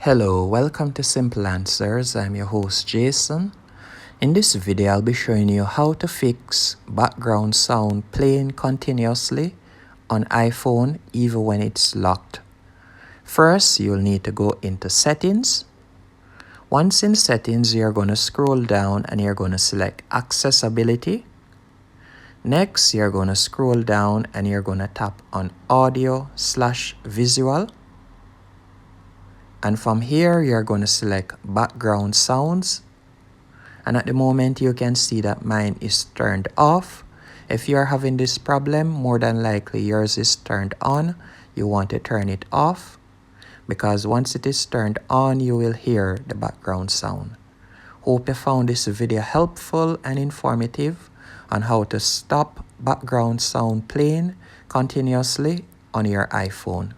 Hello, welcome to Simple Answers. I'm your host Jason. In this video, I'll be showing you how to fix background sound playing continuously on iPhone even when it's locked. First, you'll need to go into Settings. Once in Settings, you're going to scroll down and you're going to select Accessibility. Next, you're going to scroll down and you're going to tap on Audio/Visual. And from here, you're going to select background sounds. And at the moment, you can see that mine is turned off. If you're having this problem, more than likely yours is turned on. You want to turn it off because once it is turned on, you will hear the background sound. Hope you found this video helpful and informative on how to stop background sound playing continuously on your iPhone.